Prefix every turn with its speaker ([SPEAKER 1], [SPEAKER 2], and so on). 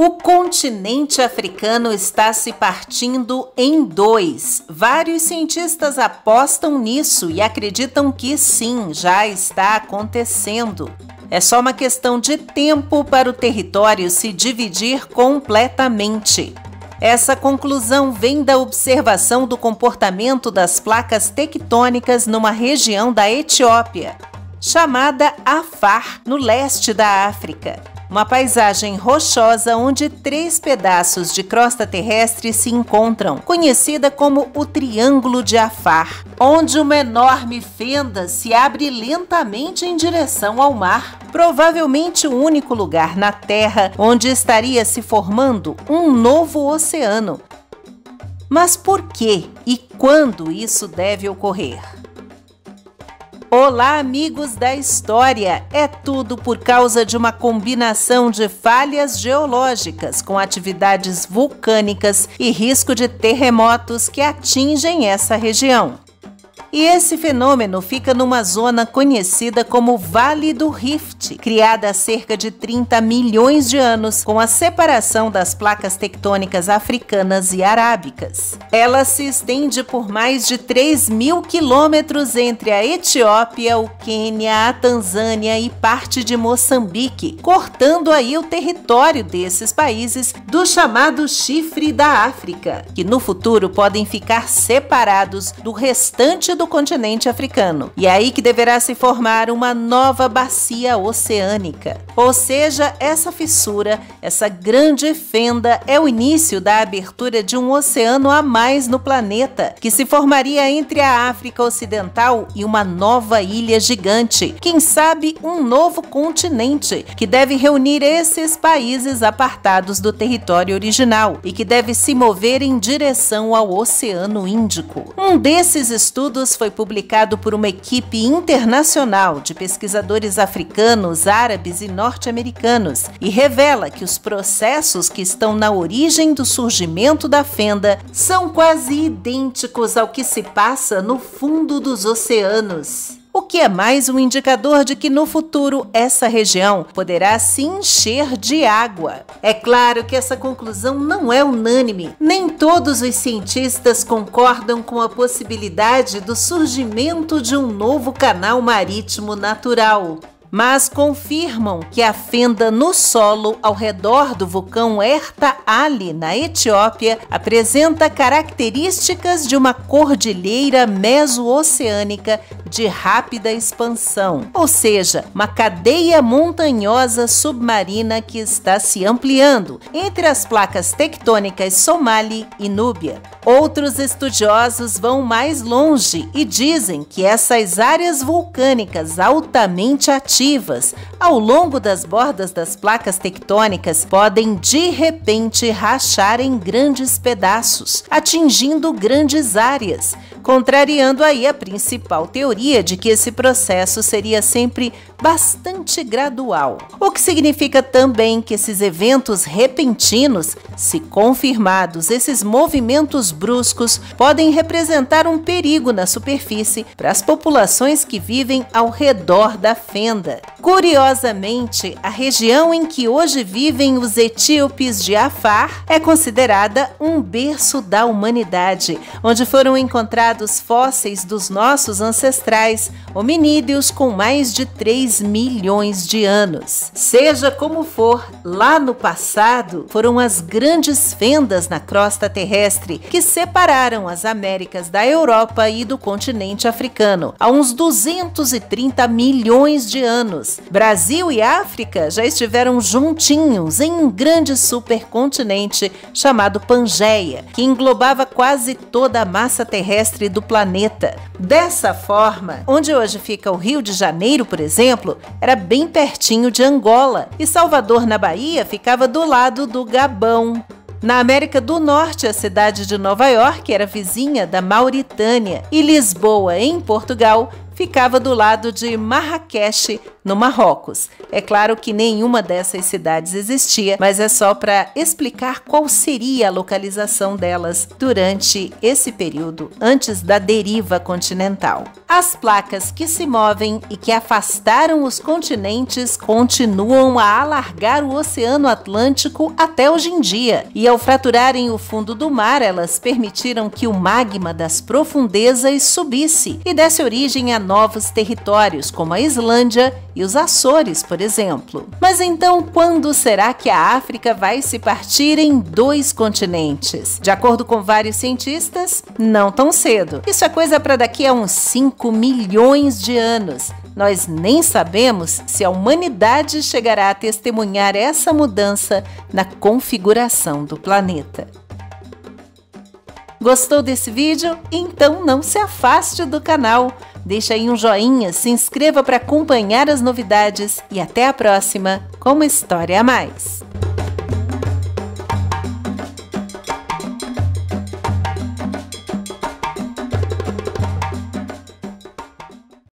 [SPEAKER 1] O continente africano está se partindo em dois. Vários cientistas apostam nisso e acreditam que sim, já está acontecendo. É só uma questão de tempo para o território se dividir completamente. Essa conclusão vem da observação do comportamento das placas tectônicas numa região da Etiópia, chamada Afar, no leste da África. Uma paisagem rochosa onde 3 pedaços de crosta terrestre se encontram, conhecida como o Triângulo de Afar, onde uma enorme fenda se abre lentamente em direção ao mar. Provavelmente o único lugar na Terra onde estaria se formando um novo oceano. Mas por que e quando isso deve ocorrer? Olá, amigos da história! É tudo por causa de uma combinação de falhas geológicas com atividades vulcânicas e risco de terremotos que atingem essa região. E esse fenômeno fica numa zona conhecida como Vale do Rift, criada há cerca de 30 milhões de anos com a separação das placas tectônicas africanas e arábicas. Ela se estende por mais de 3.000 quilômetros entre a Etiópia, o Quênia, a Tanzânia e parte de Moçambique, cortando aí o território desses países do chamado Chifre da África, que no futuro podem ficar separados do restante do continente africano. E aí que deverá se formar uma nova bacia oceânica. Ou seja, essa fissura, essa grande fenda é o início da abertura de um oceano a mais no planeta, que se formaria entre a África Ocidental e uma nova ilha gigante. Quem sabe um novo continente, que deve reunir esses países apartados do território original e que deve se mover em direção ao Oceano Índico. Um desses estudos foi publicado por uma equipe internacional de pesquisadores africanos, árabes e norte-americanos e revela que os processos que estão na origem do surgimento da fenda são quase idênticos ao que se passa no fundo dos oceanos. O que é mais um indicador de que no futuro essa região poderá se encher de água. É claro que essa conclusão não é unânime. Nem todos os cientistas concordam com a possibilidade do surgimento de um novo canal marítimo natural, mas confirmam que a fenda no solo ao redor do vulcão Erta Ali, na Etiópia, apresenta características de uma cordilheira meso-oceânica de rápida expansão, ou seja, uma cadeia montanhosa submarina que está se ampliando entre as placas tectônicas Somali e Núbia. Outros estudiosos vão mais longe e dizem que essas áreas vulcânicas altamente ativas ao longo das bordas das placas tectônicas podem de repente rachar em grandes pedaços, atingindo grandes áreas, contrariando aí a principal teoria de que esse processo seria sempre bastante gradual. O que significa também que esses eventos repentinos, se confirmados, esses movimentos bruscos podem representar um perigo na superfície para as populações que vivem ao redor da fenda. Curiosamente, a região em que hoje vivem os etíopes de Afar é considerada um berço da humanidade, onde foram encontrados fósseis dos nossos ancestrais, hominídeos com mais de 3 milhões de anos. Seja como for, lá no passado foram as grandes fendas na crosta terrestre que separaram as Américas da Europa e do continente africano há uns 230 milhões de anos. Brasil e África já estiveram juntinhos em um grande supercontinente chamado Pangeia, que englobava quase toda a massa terrestre do planeta. Dessa forma, onde hoje fica o Rio de Janeiro, por exemplo, era bem pertinho de Angola, e Salvador, na Bahia, ficava do lado do Gabão. Na América do Norte, a cidade de Nova York era vizinha da Mauritânia, e Lisboa, em Portugal, ficava do lado de Marrakech, no Marrocos. É claro que nenhuma dessas cidades existia, mas é só para explicar qual seria a localização delas durante esse período, antes da deriva continental. As placas que se movem e que afastaram os continentes continuam a alargar o Oceano Atlântico até hoje em dia, e ao fraturarem o fundo do mar, elas permitiram que o magma das profundezas subisse e desse origem a novos territórios, como a Islândia e os Açores, por exemplo. Mas então, quando será que a África vai se partir em 2 continentes? De acordo com vários cientistas, não tão cedo. Isso é coisa para daqui a uns 5 milhões de anos. Nós nem sabemos se a humanidade chegará a testemunhar essa mudança na configuração do planeta. Gostou desse vídeo? Então não se afaste do canal. Deixa aí um joinha, se inscreva para acompanhar as novidades e até a próxima com uma história a mais.